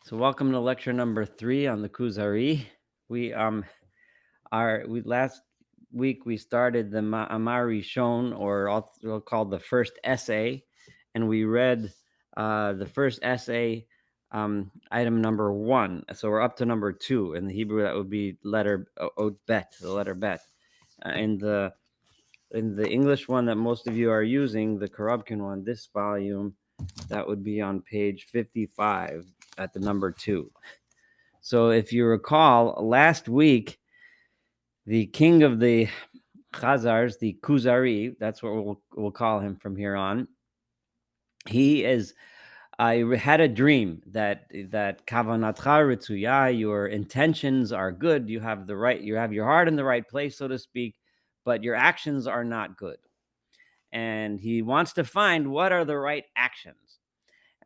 So welcome to lecture number 3 on the Kuzari. We last week we started the Amari Shon, or also called the first essay, and we read the first essay, item number 1. So we're up to number 2. In the Hebrew, that would be letter bet, the letter bet. In the English one that most of you are using, the Korobkin one, this volume, that would be on page 55 at the number 2. So if you recall, last week, the king of the Khazars, the Kuzari, that's what we'll call him from here on. I had a dream that kavanatcha ritzuya, your intentions are good, you have your heart in the right place, so to speak, but your actions are not good. And he wants to find what are the right actions.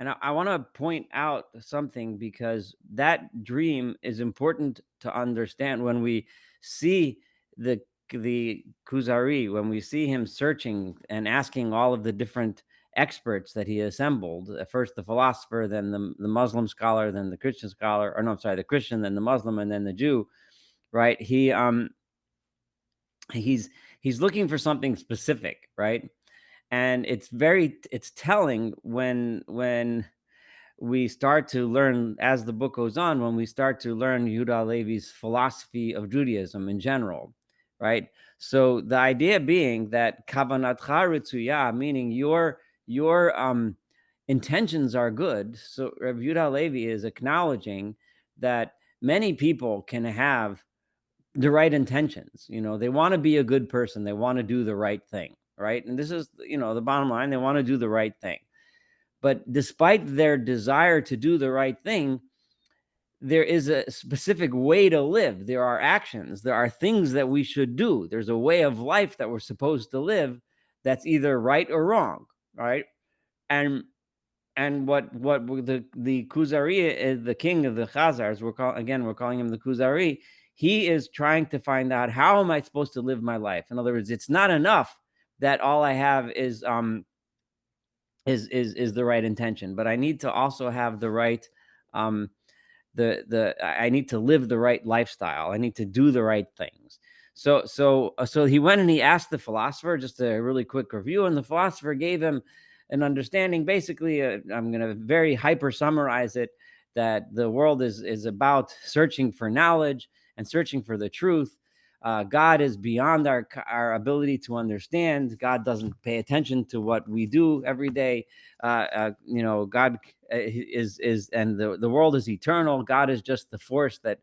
And I want to point out something, because that dream is important to understand. When we see the Kuzari, when we see him searching and asking all of the different experts that he assembled, first the philosopher, then the Muslim scholar, then the Christian scholar, or no, I'm sorry, the Christian, then the Muslim, and then the Jew, right? He's looking for something specific, right? And it's telling when we start to learn, as the book goes on, when we start to learn Yehuda Levi's philosophy of Judaism in general, right? So the idea being that kavanatcha ritzuya, meaning your intentions are good. So Rabbi Yehuda Levi is acknowledging that many people can have the right intentions. They want to be a good person. They want to do the right thing, right? And this is, the bottom line. They want to do the right thing. But despite their desire to do the right thing, there is a specific way to live. There are actions. There are things that we should do. There's a way of life that we're supposed to live that's either right or wrong, right? And what the Kuzari is, the king of the Khazars, we're calling him the Kuzari. He is trying to find out, how am I supposed to live my life? In other words, it's not enough that all I have is the right intention, but I need to also have the right I need to live the right lifestyle. I need to do the right things. So he went and he asked the philosopher, just a really quick review, and the philosopher gave him an understanding. Basically, I'm going to very hyper summarize it, that the world is about searching for knowledge and searching for the truth. God is beyond our ability to understand. God doesn't pay attention to what we do every day. God is and the world is eternal. God is just the force that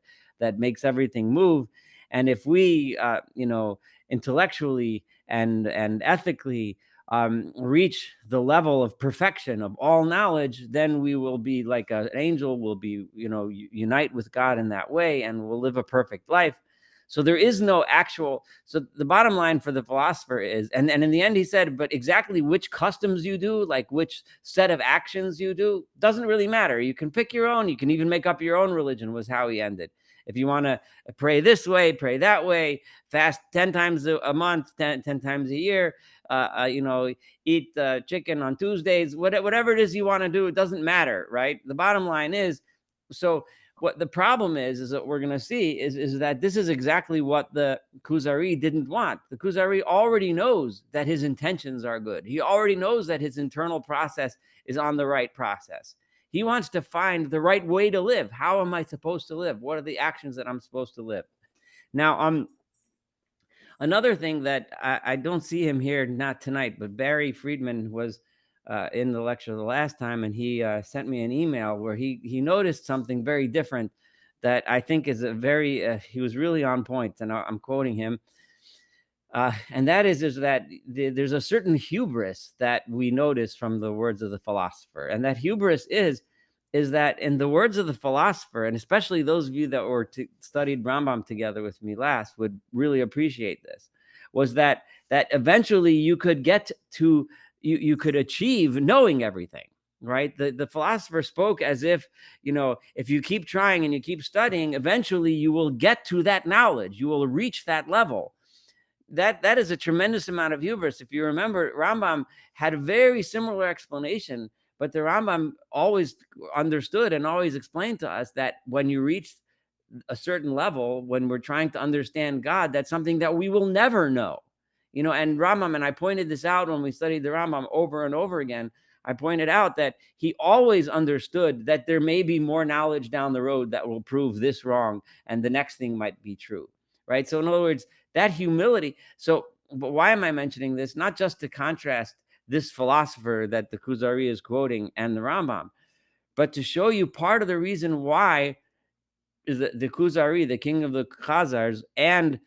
makes everything move. And if we, intellectually and ethically reach the level of perfection of all knowledge, then we will be like an angel. Will be, unite with God in that way, and we'll live a perfect life. So there is no actual. So the bottom line for the philosopher is, and in the end he said, but exactly which customs you do, like which set of actions you do, doesn't really matter. You can pick your own. You can even make up your own religion, was how he ended. If you want to pray this way, pray that way, fast 10 times a month, 10 times a year, eat chicken on Tuesdays, whatever it is you want to do, it doesn't matter, right? The bottom line is, so what the problem is that we're going to see is that this is exactly what the Kuzari didn't want. The Kuzari already knows that his intentions are good. He already knows that his internal process is on the right process. He wants to find the right way to live. How am I supposed to live? What are the actions that I'm supposed to live? Now, another thing that I don't see him here, not tonight, but Barry Friedman was in the lecture the last time, and he sent me an email where he noticed something very different that I think is he was really on point, and I'm quoting him. And that is that there's a certain hubris that we notice from the words of the philosopher. And that hubris is that, in the words of the philosopher, and especially those of you that studied Rambam together with me last would really appreciate this, was that eventually you could get to, you could achieve knowing everything, right? The philosopher spoke as if, if you keep trying and you keep studying, eventually you will get to that knowledge. You will reach that level. That is a tremendous amount of hubris. If you remember, Rambam had a very similar explanation But the Rambam always understood and always explained to us that when you reach a certain level, when we're trying to understand God, that's something that we will never know. And Rambam, and I pointed this out when we studied the Rambam over and over again, I pointed out that he always understood that there may be more knowledge down the road that will prove this wrong and the next thing might be true, right? So in other words, that humility. So, but why am I mentioning this? Not just to contrast this philosopher that the Kuzari is quoting and the Rambam, but to show you part of the reason why is the Kuzari, the king of the Khazars, and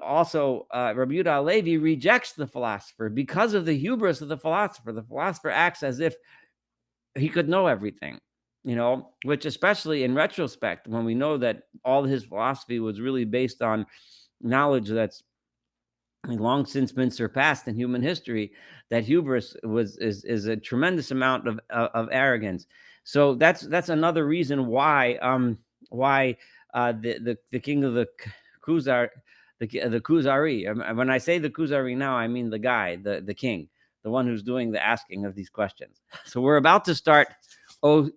also Rabbi Yehuda Halevi rejects the philosopher because of the hubris of the philosopher. The philosopher acts as if he could know everything, which especially in retrospect, when we know that all his philosophy was really based on knowledge that's long since been surpassed in human history, that hubris is a tremendous amount of arrogance. So that's another reason why the king of the Kuzar, the Kuzari. When I say the Kuzari now, I mean the guy, the king, the one who's doing the asking of these questions. So we're about to start. The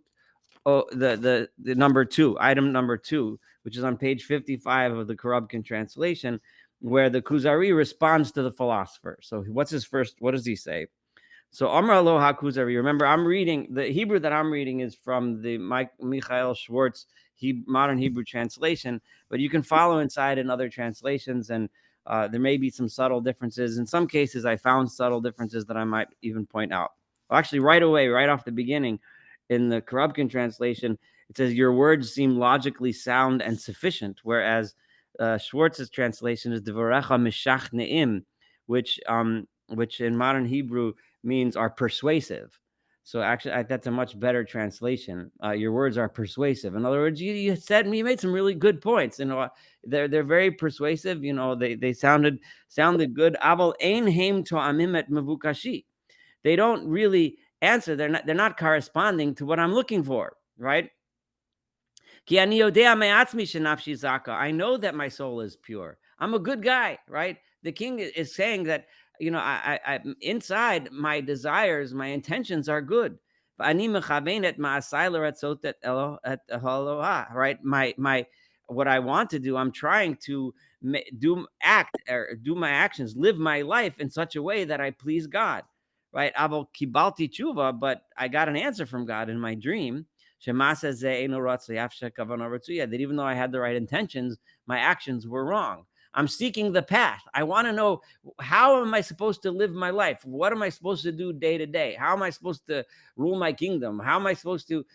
number two, item number two, which is on page 55 of the Korobkin translation, where the Kuzari responds to the philosopher. So what does he say? So Amar Aloha Kuzari. Remember, I'm reading the Hebrew that I'm reading is from the Michael Schwartz modern Hebrew translation, but you can follow inside in other translations, and there may be some subtle differences. In some cases, I found subtle differences that I might even point out. Well, actually, right away, right off the beginning, in the Korobkin translation, it says, "Your words seem logically sound and sufficient," whereas Schwartz's translation is "Devarecha mishach ne'im," which in modern Hebrew means are persuasive. So actually, that's a much better translation. Your words are persuasive. In other words, you made some really good points. They're very persuasive. They sounded good. Aval ein heim to'amim et mevukashi. They don't really answer. They're not corresponding to what I'm looking for, right? I know that my soul is pure. I'm a good guy, right? The king is saying that, I inside my desires, my intentions are good. Right? My what I want to do, I'm trying to do my actions, live my life in such a way that I please God, right? Kibalti tshuva, but I got an answer from God in my dream. That even though I had the right intentions, my actions were wrong. I'm seeking the path. I want to know, how am I supposed to live my life? What am I supposed to do day to day? How am I supposed to rule my kingdom? How am I supposed to,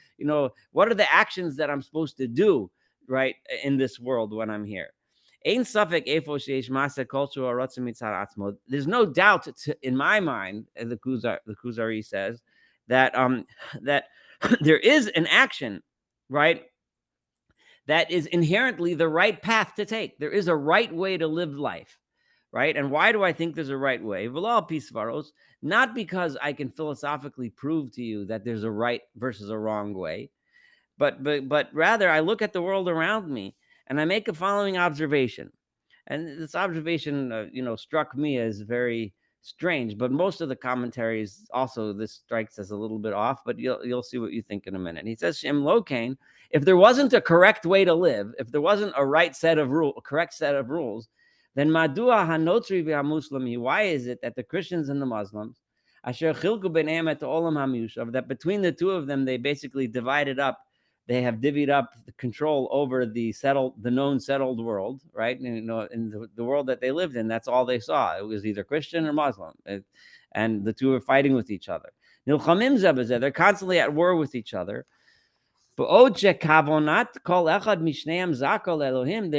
what are the actions that I'm supposed to do, right, in this world when I'm here? There's no doubt in my mind, as the Kuzari says, that that there is an action, right, that is inherently the right path to take. There is a right way to live life, right? And why do I think there's a right way? Not because I can philosophically prove to you that there's a right versus a wrong way, but rather I look at the world around me and I make a following observation. And this observation, struck me as very strange, but most of the commentaries also, this strikes as a little bit off, but you'll see what you think in a minute. He says, Shem Lokain, if there wasn't a correct way to live, if there wasn't a correct set of rules, then Madua Hanotri v'Hamuslimi, why is it that the Christians and the Muslims, Asher Chilku B'neim et Olam HaMiyushav, that between the two of them, they basically divided up, they have divvied up the control over the known settled world, right? In the world that they lived in, that's all they saw. It was either Christian or Muslim, and the two were fighting with each other. They're constantly at war with each other. They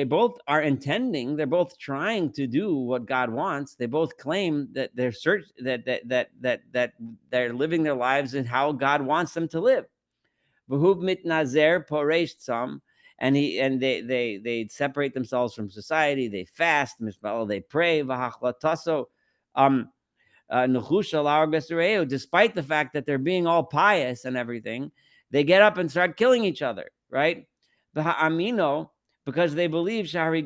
both are intending, they're both trying to do what God wants. They both claim that they're living their lives in how God wants them to live. And they separate themselves from society. They fast, they pray. Despite the fact that they're being all pious and everything, they get up and start killing each other, right? Because they believe because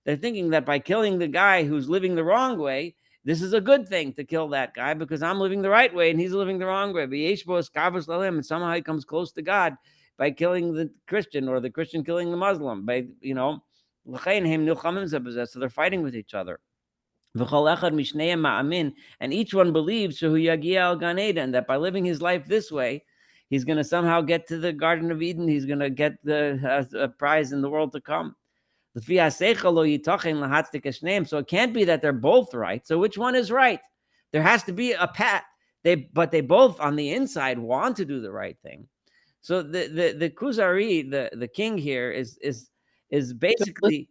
they're thinking that by killing the guy who's living the wrong way, this is a good thing to kill that guy because I'm living the right way and he's living the wrong way. And somehow he comes close to God by killing the Christian or the Christian killing the Muslim. By so they're fighting with each other. And each one believes that by living his life this way, he's going to somehow get to the Garden of Eden. He's going to get the prize in the world to come. So it can't be that they're both right. So which one is right? There has to be a path. But they both on the inside want to do the right thing. So the Kuzari, the king here, is basically,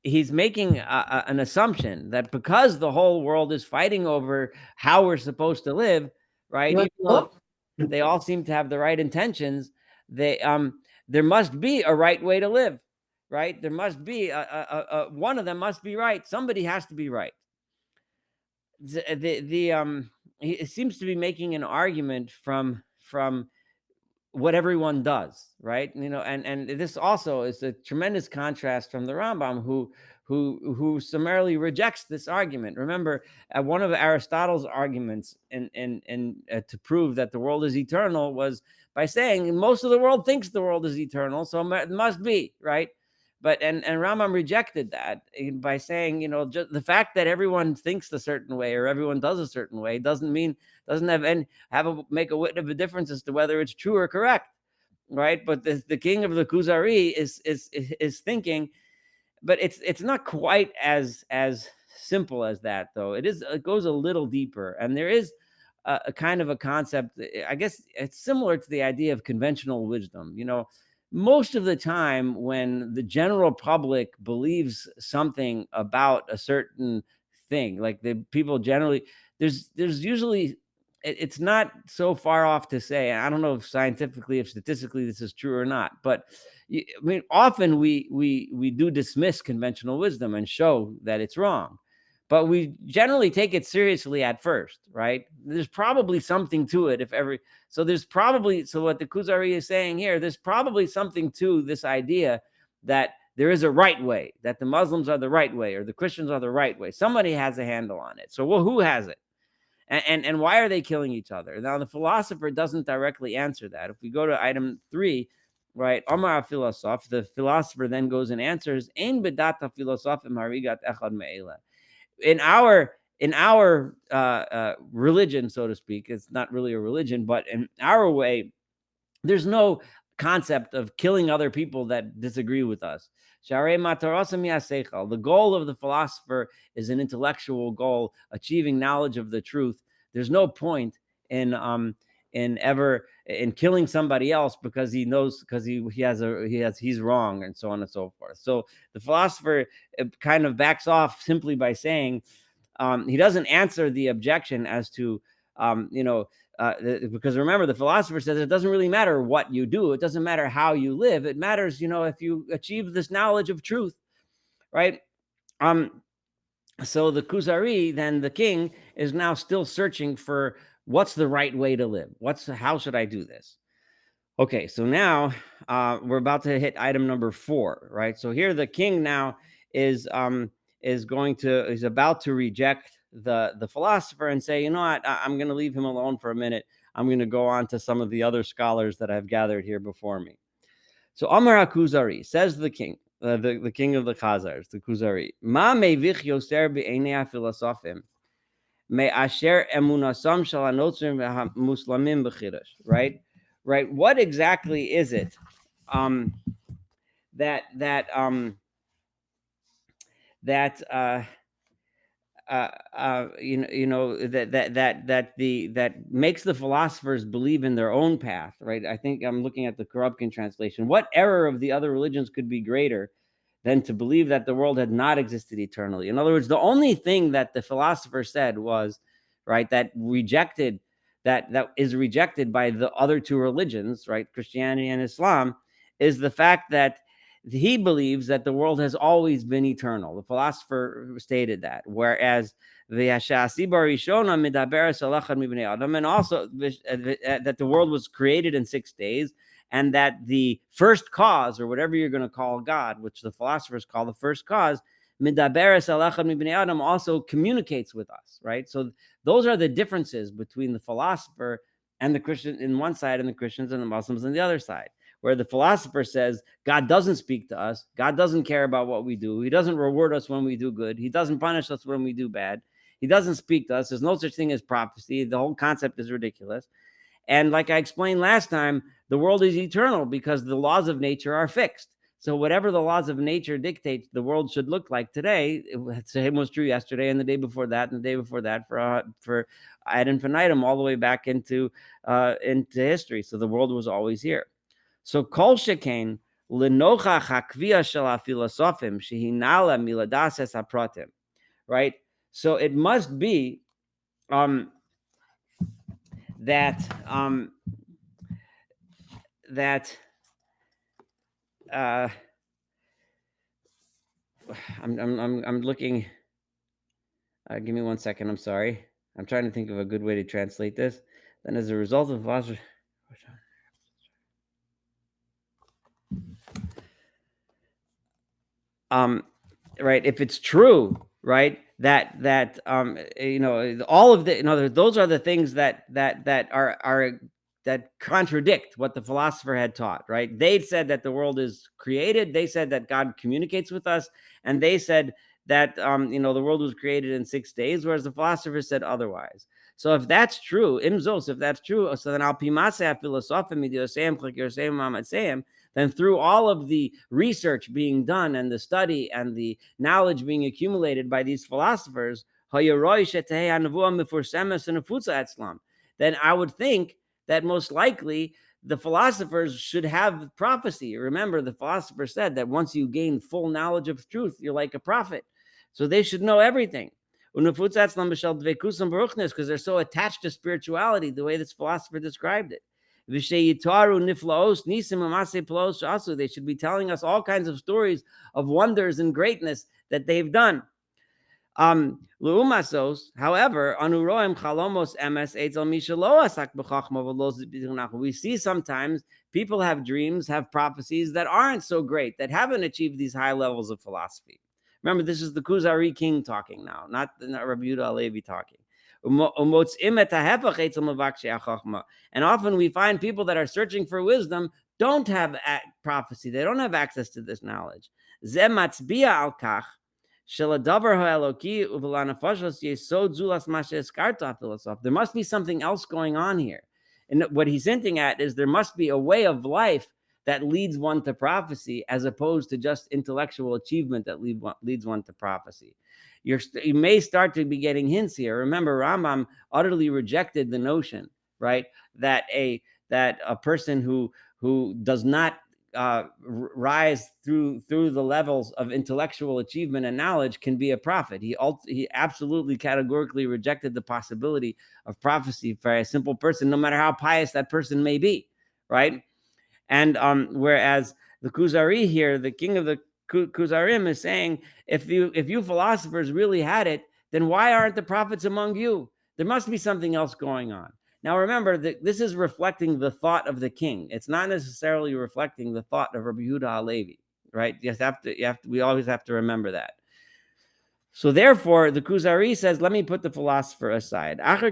he's making an assumption that because the whole world is fighting over how we're supposed to live, right? Even though they all seem to have the right intentions, there must be a right way to live, right? There must be one of them must be right. Somebody has to be right. He seems to be making an argument from what everyone does, right? And this also is a tremendous contrast from the Rambam, who summarily rejects this argument. Remember, one of Aristotle's arguments to prove that the world is eternal was by saying most of the world thinks the world is eternal, so it must be, right? But and Rambam rejected that by saying, just the fact that everyone thinks a certain way or everyone does a certain way doesn't make a whit of a difference as to whether it's true or correct, right? But the king of the Kuzari is thinking, but it's not quite as simple as that, though. It goes a little deeper, and there is a kind of a concept. I guess it's similar to the idea of conventional wisdom. Most of the time when the general public believes something about a certain thing, like the people generally, there's usually, it's not so far off to say, I don't know if scientifically, if statistically this is true or not, but I mean, often we do dismiss conventional wisdom and show that it's wrong, but we generally take it seriously at first, right? There's probably something to it. So what the Kuzari is saying here, there's probably something to this idea that there is a right way, that the Muslims are the right way or the Christians are the right way. Somebody has a handle on it. So, well, who has it? And why are they killing each other? Now, the philosopher doesn't directly answer that. If we go to item 3, right, Omar philosoph, the philosopher then goes and answers, Ein bedata philosoph harigat echad me'ela. In our religion, so to speak, it's not really a religion, but in our way, there's no concept of killing other people that disagree with us. The goal of the philosopher is an intellectual goal, achieving knowledge of the truth. There's no point in killing somebody else because he knows, because he's wrong, and so on and so forth. So the philosopher kind of backs off simply by saying, he doesn't answer the objection as to because remember, the philosopher says it doesn't really matter what you do. It doesn't matter how you live. It matters, if you achieve this knowledge of truth, right? So the Kuzari, then the king, is now still searching for what's the right way to live. How should I do this? Okay, so now we're about to hit item number 4, right? So here the king now is about to reject the philosopher and say, you know what, I'm going to leave him alone for a minute. I'm going to go on to some of the other scholars that I've gathered here before me. So Amar Kuzari, says the king, the king of the Khazars, the Kuzari, Ma mevich yoser b'einei filosofim me asher emunasam shel hanotzrim v'hamuslamim b'chidush. Right. What exactly is it that that makes the philosophers believe in their own path, right? I think I'm looking at the Korobkin translation. What error of the other religions could be greater than to believe that the world had not existed eternally? In other words, the only thing that the philosopher said was, right, that is rejected by the other two religions, right, Christianity and Islam, is the fact that he believes that the world has always been eternal. The philosopher stated that, whereas and also that the world was created in 6 days, and that the first cause, or whatever you're going to call God, which the philosophers call the first cause, Midaberes al echad mibnei Adam also communicates with us, right? So those are the differences between the philosopher and the Christian in one side and the Christians and the Muslims on the other side, where the philosopher says God doesn't speak to us, God doesn't care about what we do, he doesn't reward us when we do good, he doesn't punish us when we do bad, he doesn't speak to us, there's no such thing as prophecy, the whole concept is ridiculous. And like I explained last time, the world is eternal because the laws of nature are fixed. So whatever the laws of nature dictate the world should look like today, the same was true yesterday and the day before that and the day before that for ad infinitum, all the way back into history. So the world was always here. So kol shekain lenochach hakvia shel hafilosofim shehinala miladases hapratim, right? So it must be that I'm looking. Give me 1 second. I'm sorry. I'm trying to think of a good way to translate this. Then, as a result of right, if it's true, right, that all of the those are the things that are that contradict what the philosopher had taught, right? They said that the world is created, they said that God communicates with us, and they said that the world was created in 6 days, whereas the philosopher said otherwise. So if that's true, if that's true, so then al pimase philosophim idioseim chakirseim mamatseim, then through all of the research being done and the study and the knowledge being accumulated by these philosophers, then I would think that most likely the philosophers should have prophecy. Remember, the philosopher said that once you gain full knowledge of truth, you're like a prophet. So they should know everything. Because they're so attached to spirituality, the way this philosopher described it. They should be telling us all kinds of stories of wonders and greatness that they've done. However, we see sometimes people have dreams, have prophecies that aren't so great, that haven't achieved these high levels of philosophy. Remember, this is the Kuzari king talking now, not Rabbi Yehuda Halevi talking. And often we find people that are searching for wisdom don't have prophecy. They don't have access to this knowledge. There must be something else going on here. And what he's hinting at is there must be a way of life that leads one to prophecy, as opposed to just intellectual achievement that leads one to prophecy. You may start to be getting hints here. Remember, Rambam utterly rejected the notion, right, that a person who does not rise through the levels of intellectual achievement and knowledge can be a prophet. He absolutely categorically rejected the possibility of prophecy for a simple person, no matter how pious that person may be, right? And whereas the Kuzari here, the king of the Kuzarim, is saying, if you philosophers really had it, then why aren't the prophets among you? There must be something else going on. Now remember that this is reflecting the thought of the king. It's not necessarily reflecting the thought of Rabbi Yehuda Halevi, right? We always have to remember that. So therefore, the Kuzari says, let me put the philosopher aside. So the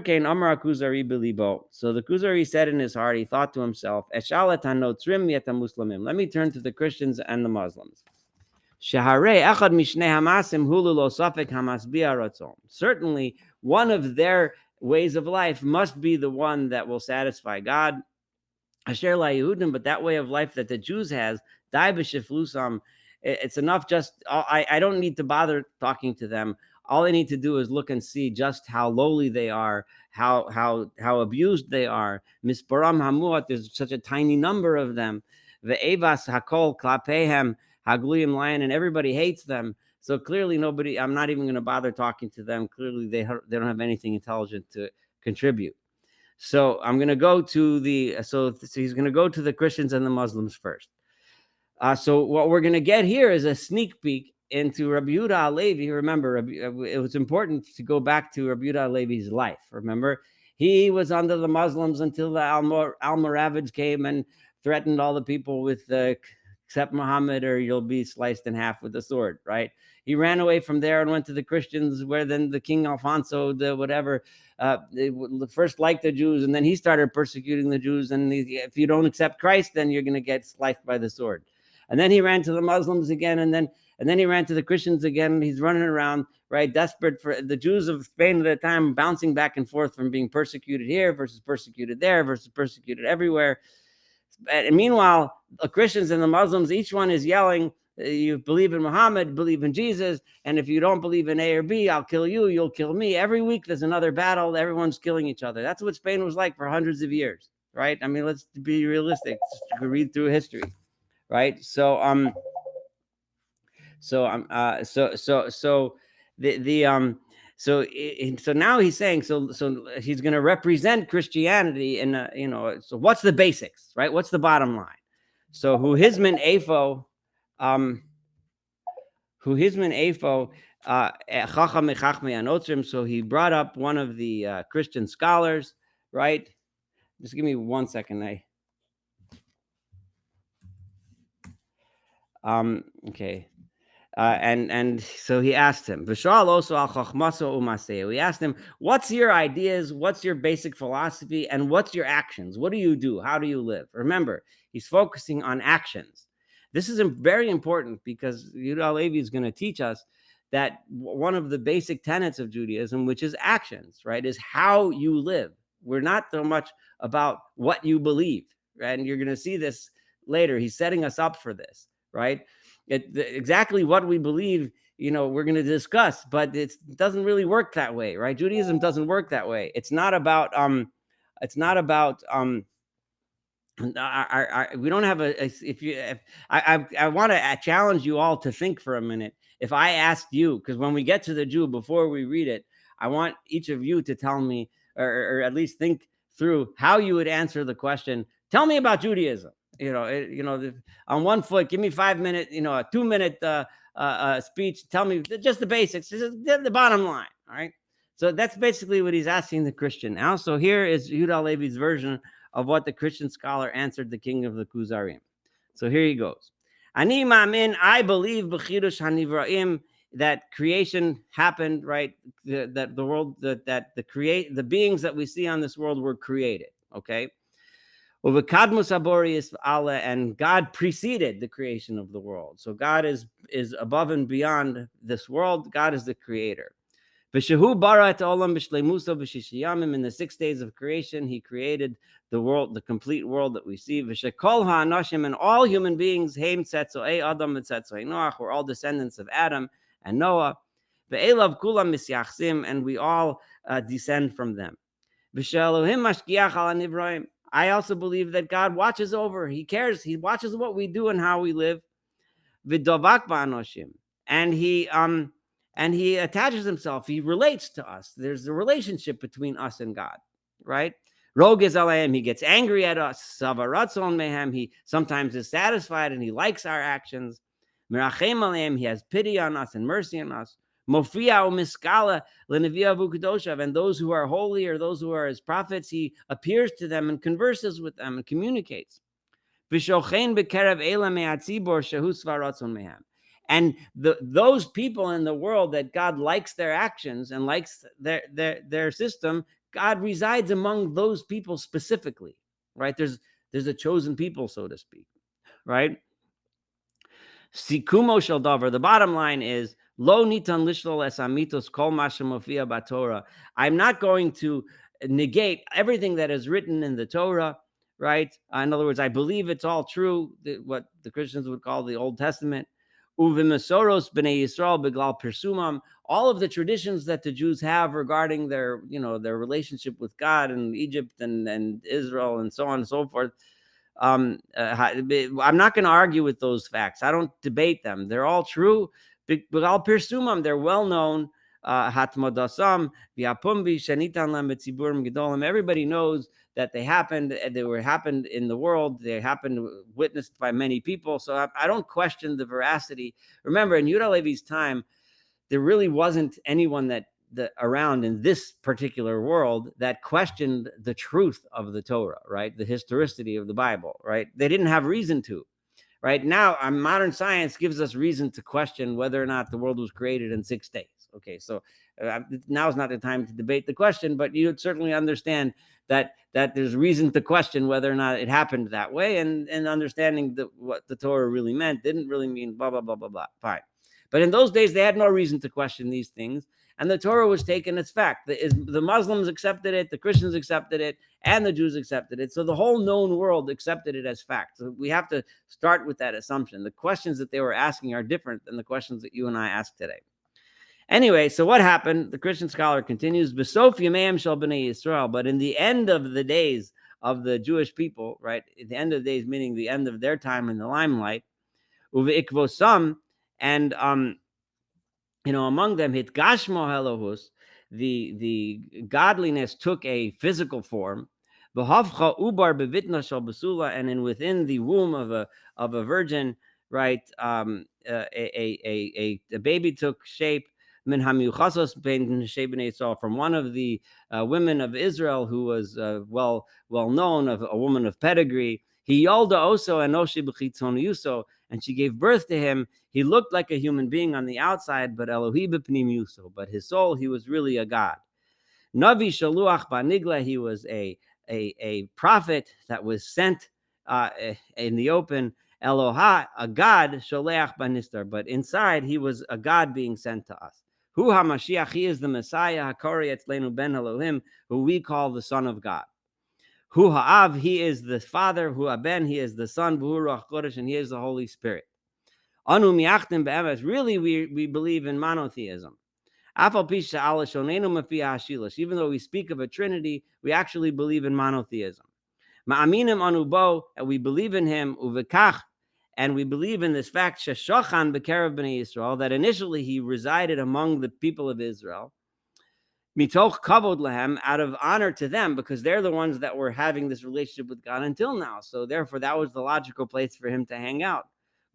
Kuzari said in his heart, he thought to himself, let me turn to the Christians and the Muslims. Certainly, one of their ways of life must be the one that will satisfy God. But that way of life that the Jews has, it's enough. I don't need to bother talking to them. All I need to do is look and see just how lowly they are, how abused they are. Misparam hamuat, there's such a tiny number of them. Ve'evas hakol klapehem hagluyim lion, and everybody hates them. So clearly I'm not even going to bother talking to them. Clearly they don't have anything intelligent to contribute. So I'm going to go to so he's going to go to the Christians and the Muslims first. So what we're going to get here is a sneak peek into Rabbi Yehuda Halevi. Remember, it was important to go back to Rabbi Yehuda Halevi's life. Remember, he was under the Muslims until the Almoravids came and threatened all the people with accept Muhammad or you'll be sliced in half with a sword, right? He ran away from there and went to the Christians, where then the King Alfonso, the whatever, they first liked the Jews, and then he started persecuting the Jews. And if you don't accept Christ, then you're going to get sliced by the sword. And then he ran to the Muslims again, and then he ran to the Christians again. He's running around, right, desperate for the Jews of Spain at the time, bouncing back and forth from being persecuted here versus persecuted there versus persecuted everywhere. And meanwhile, the Christians and the Muslims, each one is yelling, you believe in Muhammad, believe in Jesus, and if you don't believe in A or B, I'll kill you, you'll kill me. Every week there's another battle. Everyone's killing each other. That's what Spain was like for hundreds of years, right? I mean, let's be realistic. Just read through history, right? So so now he's saying, so he's going to represent Christianity, and so what's the basics, right? What's the bottom line? So who Hizman Afo, so he brought up one of the Christian scholars, right? Just give me 1 second. Okay. And so he asked him, he asked him, what's your ideas? What's your basic philosophy? And what's your actions? What do you do? How do you live? Remember, he's focusing on actions. This is very important, because Yehuda Levi is going to teach us that one of the basic tenets of Judaism, which is actions, right, is how you live. We're not so much about what you believe, right? And you're going to see this later. He's setting us up for this, right? Exactly what we believe, we're going to discuss, but it doesn't really work that way, right? Judaism doesn't work that way. It's not about we don't have I want to challenge you all to think for a minute. If I asked you, because when we get to the Jew, before we read it, I want each of you to tell me, or at least think through how you would answer the question, tell me about Judaism. On one foot, give me 5 minutes, a 2-minute speech. Tell me just the basics, just the bottom line. All right. So that's basically what he's asking the Christian now. So here is Yehuda Levi's version of what the Christian scholar answered the king of the Kuzarim. So here he goes. Ani ma'amin, I believe b'chidush hanivraim, that creation happened, right? That the world, that the beings that we see on this world were created. Okay. And God preceded the creation of the world. So God is above and beyond this world. God is the creator. In the 6 days of creation, he created the world, the complete world that we see. And all human beings, we're all descendants of Adam and Noah. And we all descend from them. I also believe that God watches over. He cares. He watches what we do and how we live. And he attaches himself. He relates to us. There's a relationship between us and God, right? He gets angry at us. He sometimes is satisfied and he likes our actions. He has pity on us and mercy on us. And those who are holy, or those who are his prophets, he appears to them and converses with them and communicates. And those people in the world that God likes their actions and likes their system, God resides among those people specifically, right? There's a chosen people, so to speak, right? Sikumo shel davar. The bottom line is, lo nitan lishlol es amitos kol ma shemofia baTorah. I'm not going to negate everything that is written in the Torah, right? In other words, I believe it's all true, what the Christians would call the Old Testament. Uvimesoros b'nei Yisrael beglal persumam. All of the traditions that the Jews have regarding their relationship with God and Egypt and Israel and so on and so forth. I'm not going to argue with those facts. I don't debate them. They're all true. Beglal persumam. They're well known. Hatmodasam v'apumbi shenitan lam b'tziburim gedolim. Everybody knows that they happened. They happened in the world. They happened witnessed by many people. So I don't question the veracity. Remember, in Yehuda Levi's time, there really wasn't anyone around in this particular world that questioned the truth of the Torah, right? The historicity of the Bible, right? They didn't have reason to, right? Now, modern science gives us reason to question whether or not the world was created in 6 days. Okay, so now is not the time to debate the question, but you would certainly understand that there's reason to question whether or not it happened that way, and understanding what the Torah really meant didn't really mean blah, blah, blah, blah, blah. Fine. But in those days, they had no reason to question these things, and the Torah was taken as fact. The Muslims accepted it, the Christians accepted it, and the Jews accepted it. So the whole known world accepted it as fact. So we have to start with that assumption. The questions that they were asking are different than the questions that you and I ask today. Anyway, so what happened? The Christian scholar continues, B'sof yameim shel b'nei Yisrael, but in the end of the days of the Jewish people, right? At the end of the days, meaning the end of their time in the limelight, uve'ikvosam, and among them, hitgashmo Elohus, the godliness took a physical form. V'havcha ubar bevitna shel basula, and within the womb of a virgin, right? A baby took shape. Min hamiuchasos ben bnei Yisrael, from one of the women of Israel who was well known, of a woman of pedigree. He yolda oso enoshi b'chitzon yuso, and she gave birth to him. He looked like a human being on the outside, but Elohi b'pnim yuso, but his soul, he was really a god. Navi shaluach banigla, he was a prophet that was sent in the open. Eloha, a god, sholeach banistar, but inside he was a god being sent to us. Hu HaMashiach, he is the Messiah, HaKori etzlenu ben Elohim, who we call the Son of God. Hu Ha'av, he is the Father. Hu Haben, he is the Son. V'hu Ruach Kodesh, and he is the Holy Spirit. Anu miachtim be'emes, really we believe in monotheism. Even though we speak of a Trinity, we actually believe in monotheism. Ma'aminim anu bo, and we believe in him, uvekach, and we believe in this fact, sheshochan b'kerev b'nei Yisrael, that initially he resided among the people of Israel, mitoch kavod lahem, out of honor to them, because they're the ones that were having this relationship with God until now. So therefore, that was the logical place for him to hang out.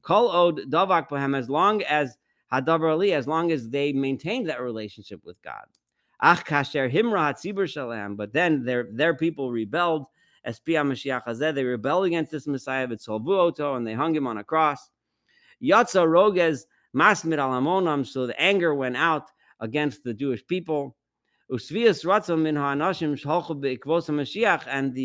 Kol od davak b'hem, as long as hadavar ali, as long as they maintained that relationship with God. Ach kasher himra hatzibur shalem, but then their people rebelled. Espia Mashiach hazeh, they rebelled against this Messiah, v'tzolvu oto, and they hung him on a cross. Yatza roges masmid alamonam, so the anger went out against the Jewish people. Usvias ratzon min ha'anashim shalchu be'ikvos Mashiach, and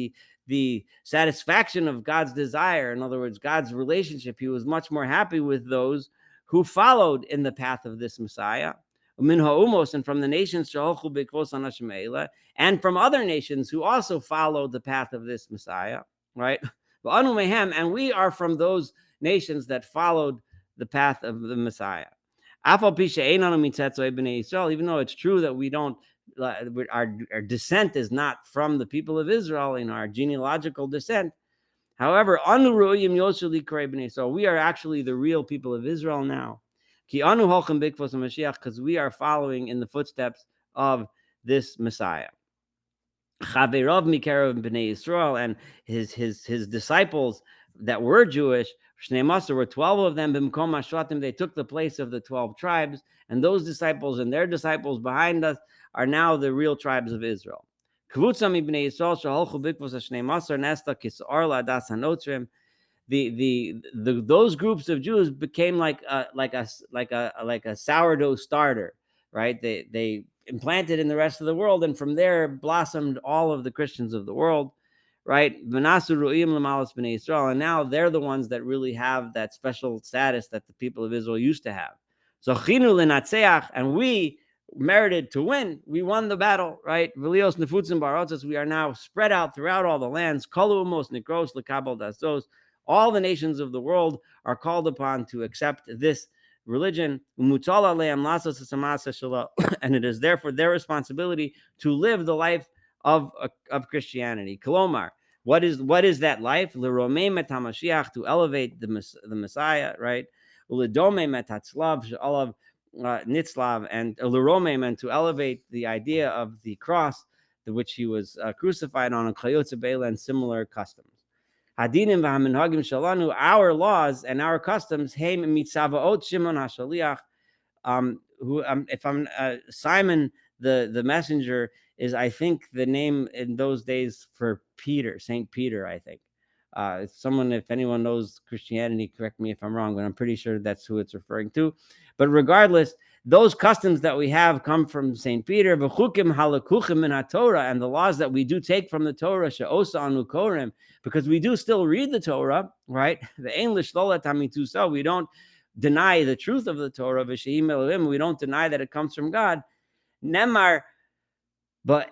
the satisfaction of God's desire, in other words, God's relationship, he was much more happy with those who followed in the path of this Messiah. Min ha'umos, and from the nations shalchu be'ikvos anashim eila, and from other nations who also followed the path of this Messiah, right? And we are from those nations that followed the path of the Messiah. Even though it's true that we don't, our descent is not from the people of Israel in our genealogical descent. However, so we are actually the real people of Israel now. Because we are following in the footsteps of this Messiah. Chaverov Mikarev b'nei Yisrael, and his disciples that were Jewish, Shnei Masar, were 12 of them. B'mkom Ashvatim, they took the place of the 12 tribes, and those disciples and their disciples behind us are now the real tribes of Israel. Kvutza mibnei Yisrael sheholchu b'ikvos Shnei Masar nesta kisar la'adas hanotrim. Those groups of Jews became like a sourdough starter, right? They implanted in the rest of the world, and from there blossomed all of the Christians of the world, right? And now they're the ones that really have that special status that the people of Israel used to have. So and we merited to win. We won the battle, right? We are now spread out throughout all the lands. All the nations of the world are called upon to accept this religion, and it is therefore their responsibility to live the life of Christianity. Kolomar, what is that life? To elevate the Messiah, right? Nitzlav, and and to elevate the idea of the cross to which he was crucified on, and similar customs. Hadinim v'haminhagim shalanu, our laws and our customs, heim mitzavaot Shimon hashaliach, if I'm Simon the messenger is, I think, the name in those days for Peter, Saint Peter, I think. Someone, if anyone knows Christianity, correct me if I'm wrong, but I'm pretty sure that's who it's referring to. But regardless, those customs that we have come from St. Peter, v'chukim halakuchim in Torah, and the laws that we do take from the Torah, she'osa anu korim, because we do still read the Torah, right? The English so we don't deny the truth of the Torah, we don't deny that it comes from God. Nemar, but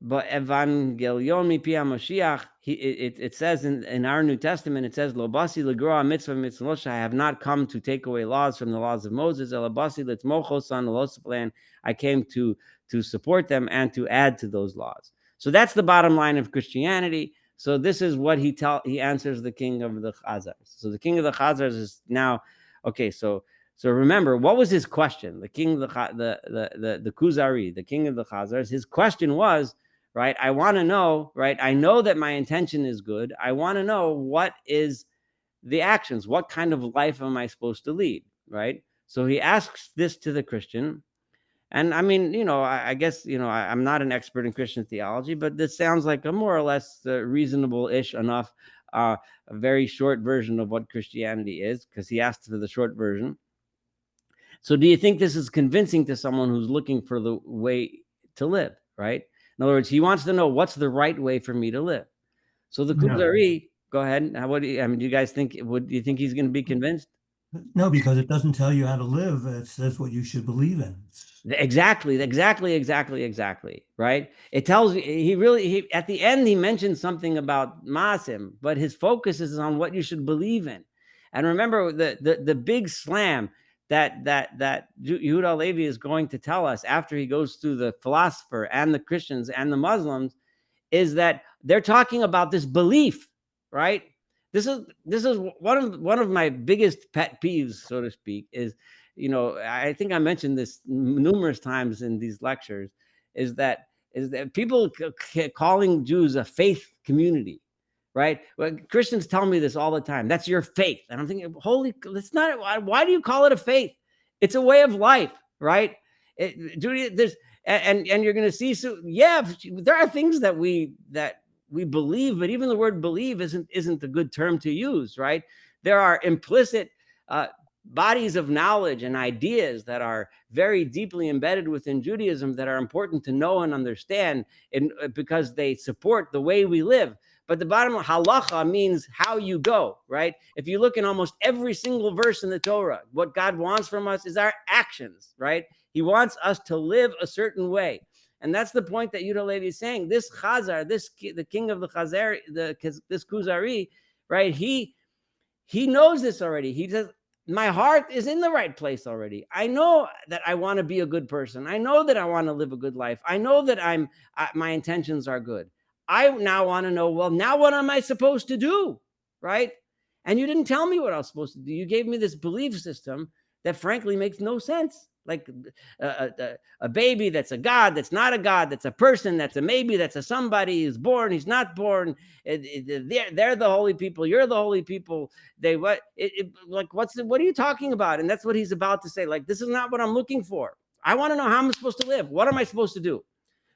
Evangelion mipi Mashiach, it says in our New Testament, it says, Lo basi legroa mitzvah mitzvot, I have not come to take away laws from the laws of Moses, Ela basi letmochos on the losaplan, I came to support them and to add to those laws. So that's the bottom line of Christianity. So this is what he answers the king of the Chazars. So the king of the Chazars is now, okay, so remember, what was his question? The king of the Kuzari, the king of the Chazars, his question was, right, I want to know, right, I know that my intention is good. I want to know what is the actions. What kind of life am I supposed to lead, right? So he asks this to the Christian. And I mean, I guess, I'm not an expert in Christian theology, but this sounds like a more or less reasonable-ish enough, a very short version of what Christianity is, because he asked for the short version. So do you think this is convincing to someone who's looking for the way to live, right? In other words, he wants to know what's the right way for me to live. So the Kuzari, go ahead. Do you guys think, do you think he's going to be convinced? No, because it doesn't tell you how to live. It says what you should believe in. Exactly. Right. It tells you, at the end, he mentions something about Masim, but his focus is on what you should believe in. And remember the big slam that Yehuda Levi is going to tell us after he goes through the philosopher and the Christians and the Muslims is that they're talking about this belief, right? This is one of my biggest pet peeves, so to speak, is, I think I mentioned this numerous times in these lectures, is that people calling Jews a faith community, right? Well, Christians tell me this all the time. That's your faith. And I'm thinking, holy, that's not, why do you call it a faith? It's a way of life, right? There's, and you're going to see, so yeah, there are things that we believe, but even the word believe isn't a good term to use, right? There are implicit bodies of knowledge and ideas that are very deeply embedded within Judaism that are important to know and understand, because they support the way we live. But the bottom of halacha means how you go, right? If you look in almost every single verse in the Torah, what God wants from us is our actions, right? He wants us to live a certain way. And that's the point that Yehuda Levi is saying. This Chazar, the king of the Chazar, this Kuzari, right? He knows this already. He says, my heart is in the right place already. I know that I want to be a good person. I know that I want to live a good life. I know that my intentions are good. I now want to know, well, now what am I supposed to do, right? And you didn't tell me what I was supposed to do. You gave me this belief system that frankly makes no sense. Like a baby that's a god, that's not a god, that's a person, that's a maybe, that's a somebody, he's born, he's not born. They're the holy people, you're the holy people. What are you talking about? And that's what he's about to say. Like, this is not what I'm looking for. I want to know how I'm supposed to live. What am I supposed to do?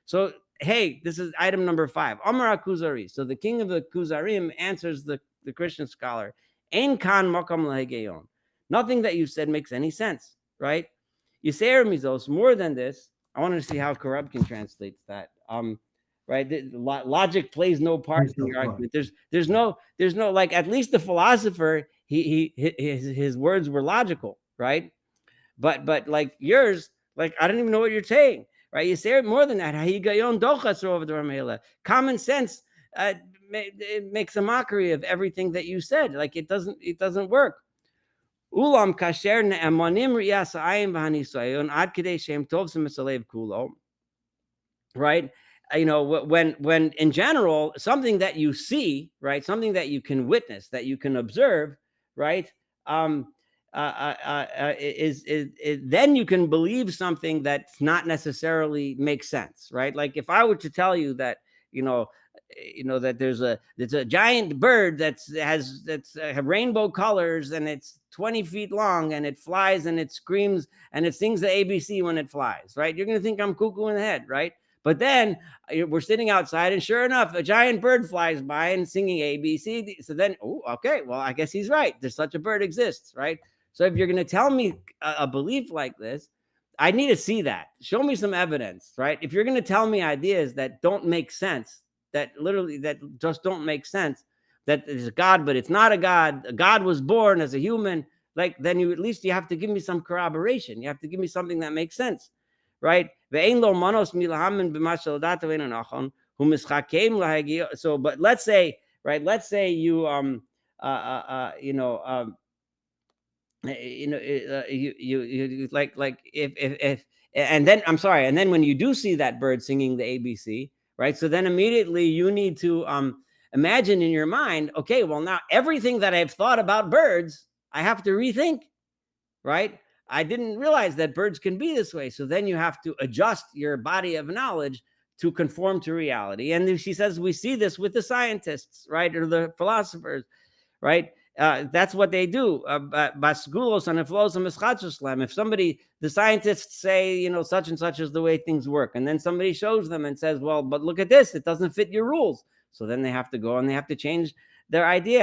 So, hey, this is item number 5. Amar Kuzari. So the king of the Kuzarim answers the Christian scholar, Ein kan makam lehigeyon. Nothing that you said makes any sense, right? Yisera mizos, more than this. I wanted to see how Karabkin translates that. Right? Logic plays no part in your argument. There's no, like, at least the philosopher, his words were logical, right? But like yours, like, I don't even know what you're saying, right? You say more than that. Common sense, it makes a mockery of everything that you said. Like, it doesn't work. Ulam kasher ne'emanim riyas ayim v'hanisayon ad kedei shem tov s'misalev kulo. Right? When in general, something that you see, right, something that you can witness, that you can observe, right, then you can believe something that's not necessarily makes sense, right? Like, if I were to tell you that, that there's a giant bird that's rainbow colors and it's 20 feet long and it flies and it screams and it sings the ABC when it flies, right? You're going to think I'm cuckoo in the head, right? But then we're sitting outside, and sure enough, a giant bird flies by and singing A, B, C, D. So then, oh, okay, well, I guess he's right. There's such a bird exists, right? So if you're going to tell me a belief like this, I need to see that. Show me some evidence, right? If you're going to tell me ideas that don't make sense, that just don't make sense, that there's a God, but it's not a God. A God was born as a human. Like, then you at least you have to give me some corroboration. You have to give me something that makes sense, right? So, but let's say, right? Let's say you like if and then I'm sorry, and then when you do see that bird singing the ABC, right? So then immediately you need to imagine in your mind, okay, well, now everything that I've thought about birds, I have to rethink, right? I didn't realize that birds can be this way. So then you have to adjust your body of knowledge to conform to reality. And she says we see this with the scientists, right, or the philosophers, right? That's what they do. If somebody, the scientists say, such and such is the way things work, and then somebody shows them and says, well, but look at this, it doesn't fit your rules. So then they have to go and they have to change their idea.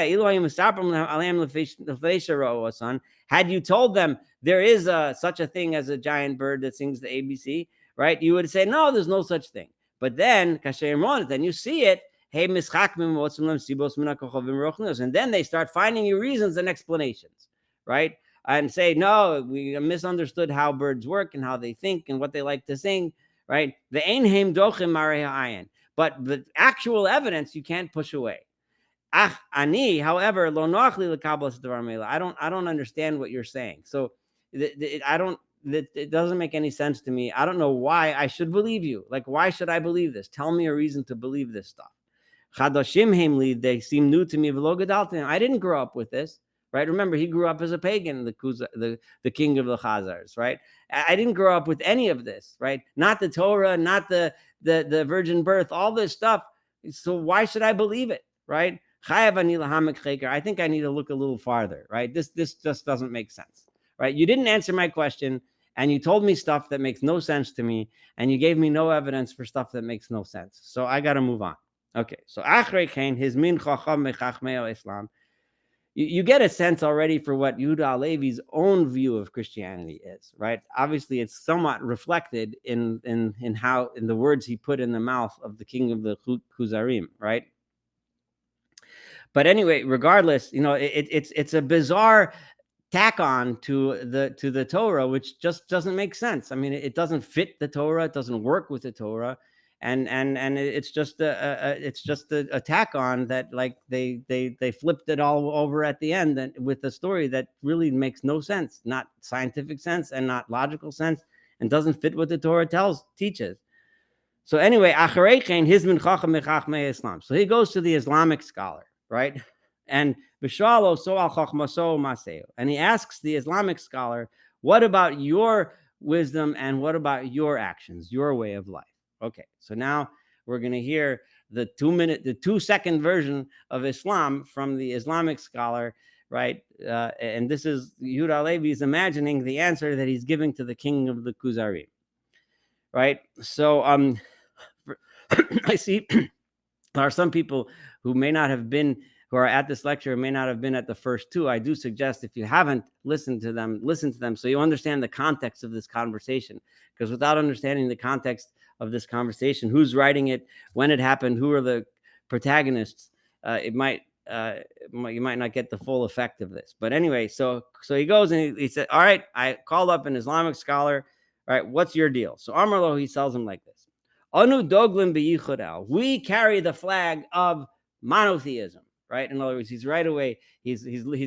Had you told them there is such a thing as a giant bird that sings the ABC, right? You would say, no, there's no such thing. But then, then you see it, and then they start finding you reasons and explanations, right? And say, no, we misunderstood how birds work and how they think and what they like to sing, right? But the actual evidence you can't push away. However, I don't understand what you're saying. So it doesn't make any sense to me. I don't know why I should believe you. Like, why should I believe this? Tell me a reason to believe this stuff. They seem new to me. I didn't grow up with this, right? Remember, he grew up as a pagan, the king of the Khazars, right? I didn't grow up with any of this, right? Not the Torah, not the virgin birth, all this stuff. So why should I believe it, right? I think I need to look a little farther, right? This just doesn't make sense, right? You didn't answer my question, and you told me stuff that makes no sense to me, and you gave me no evidence for stuff that makes no sense. So I got to move on. Okay, so his min chacham mechachmei Islam. You get a sense already for what Yehuda Levi's own view of Christianity is, right? Obviously, it's somewhat reflected in the words he put in the mouth of the king of the Kuzarim, right? But anyway, regardless, it's a bizarre tack on to the Torah, which just doesn't make sense. I mean, it doesn't fit the Torah. It doesn't work with the Torah. And it's just a tack on that, like they flipped it all over at the end with a story that really makes no sense, not scientific sense and not logical sense, and doesn't fit what the Torah teaches. So anyway, Islam. So he goes to the Islamic scholar, right? And and he asks the Islamic scholar, what about your wisdom and what about your actions, your way of life? Okay, so now we're going to hear the 2-second version of Islam from the Islamic scholar, right? And this is Yehuda Levi's imagining the answer that he's giving to the king of the Kuzari, right? So I see there are some people who are at this lecture, may not have been at the first two. I do suggest, if you haven't listened to them, listen to them so you understand the context of this conversation. Because without understanding the context of this conversation, who's writing it, when it happened, who are the protagonists, you might not get the full effect of this. But anyway, so he goes and he said, all right, I called up an Islamic scholar. All right, what's your deal? So Amarlo, he tells him like this. Anu doglim beyichudal. We carry the flag of monotheism, right? In other words, he's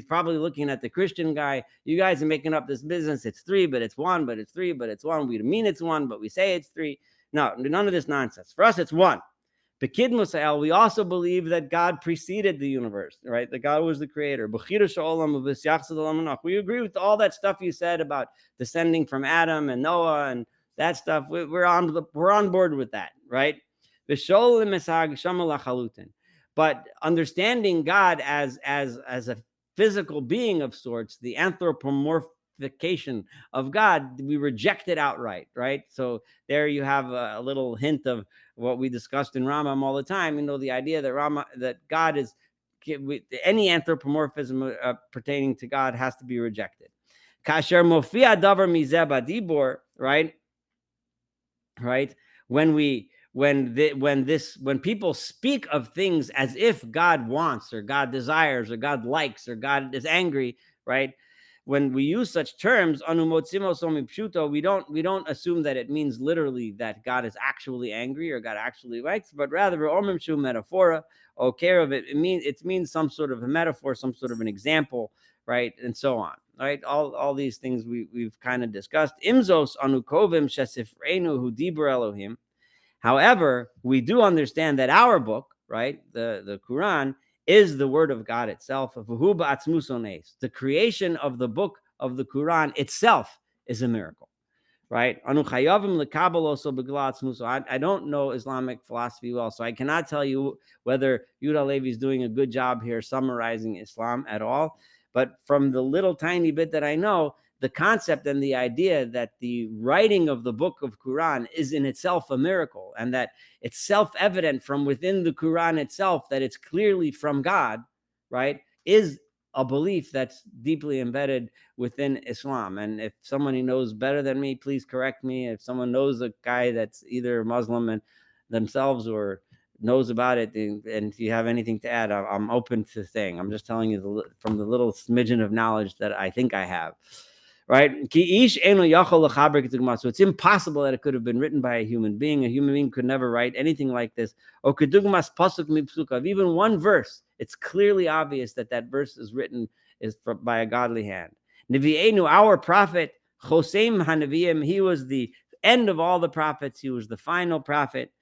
probably looking at the Christian guy. You guys are making up this business. It's three, but it's one, but it's three, but it's one. We mean it's one, but we say it's three. No, none of this nonsense. For us, it's one. Bekid Musael, we also believe that God preceded the universe, right? That God was the creator. We agree with all that stuff you said about descending from Adam and Noah and that stuff. We're on board with that, right? But understanding God as a physical being of sorts, the personification of God, we reject it outright, right? So there you have a little hint of what we discussed in Rambam all the time. The idea that God is, any anthropomorphism pertaining to God has to be rejected. Kasher mofia davar mizeh badibor, right? Right? When people speak of things as if God wants or God desires or God likes or God is angry, right? When we use such terms, we don't assume that it means literally that God is actually angry or God actually likes, but rather metaphora or care of it. It means some sort of a metaphor, some sort of an example, right, and so on. Right, all these things we've kind of discussed. Imzos anukovim shesifreinu hu dibur Elohim. However, we do understand that our book, right, the Quran, is the word of God itself. The creation of the book of the Quran itself is a miracle, right? I don't know Islamic philosophy well, so I cannot tell you whether Yehuda Levi is doing a good job here summarizing Islam at all. But from the little tiny bit that I know, the concept and the idea that the writing of the book of Quran is in itself a miracle, and that it's self-evident from within the Quran itself that it's clearly from God, right, is a belief that's deeply embedded within Islam. And if someone who knows better than me, please correct me. If someone knows a guy that's either Muslim and themselves or knows about it, and if you have anything to add, I'm open to saying. I'm just telling you from the little smidgen of knowledge that I think I have. Right? So it's impossible that it could have been written by a human being. A human being could never write anything like this. Of even one verse, it's clearly obvious that verse is written by a godly hand. Our prophet, Choseim HaNeviim, he was the end of all the prophets. He was the final prophet.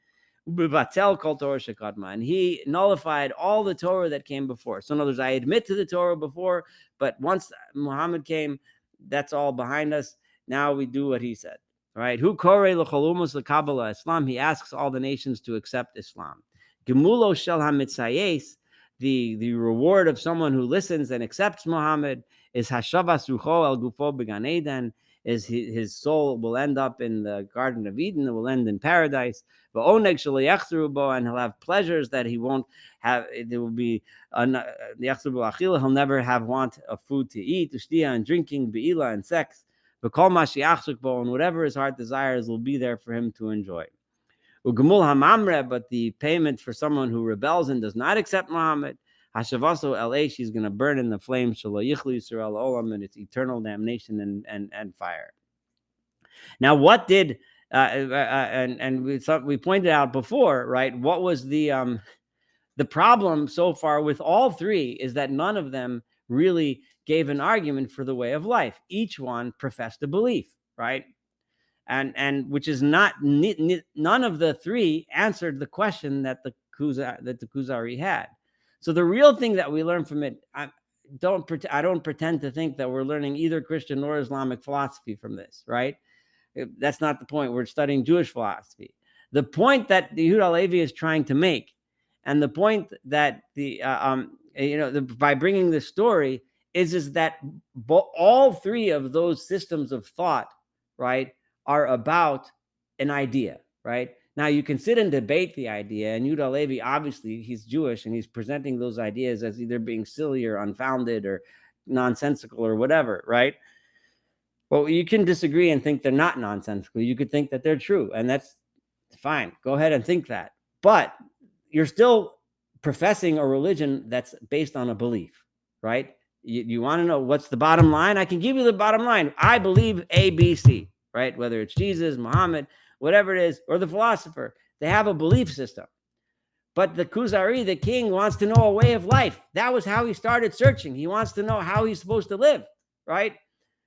And he nullified all the Torah that came before. So in other words, I admit to the Torah before, but once Muhammad came, that's all behind us. Now we do what he said. Right? Who kore l'cholumus l'kabbalah Islam? He asks all the nations to accept Islam. Gemulo shel hamitzayes, the reward of someone who listens and accepts Muhammad is hashavas rucho el gufo began Eden, is his soul will end up in the Garden of Eden, it will end in paradise. And he'll have pleasures that he won't have. There will be he'll never have want of food to eat, and drinking, be'ila, and sex. And whatever his heart desires will be there for him to enjoy. But the payment for someone who rebels and does not accept Muhammad, Hashavaso LA, she's going to burn in the flames, and it's eternal damnation and fire. Now, what did and we pointed out before, right? What was the problem so far with all three is that none of them really gave an argument for the way of life. Each one professed a belief, right? And which is not none of the three answered the question that the Kuzari had. So the real thing that we learn from it, I don't pretend to think that we're learning either Christian or Islamic philosophy from this, right? That's not the point. We're studying Jewish philosophy. The point that the Yehuda Levi is trying to make, and the point that by bringing this story is that all three of those systems of thought, right, are about an idea, right? Now you can sit and debate the idea, and Yehuda Levi, obviously, he's Jewish, and he's presenting those ideas as either being silly or unfounded or nonsensical or whatever, right? Well, you can disagree and think they're not nonsensical. You could think that they're true, and that's fine. Go ahead and think that. But you're still professing a religion that's based on a belief, right? You want to know what's the bottom line? I can give you the bottom line. I believe A, B, C, right? Whether it's Jesus, Muhammad, whatever it is, or the philosopher, they have a belief system. But the Kuzari, the king, wants to know a way of life. That was how he started searching. He wants to know how he's supposed to live, right?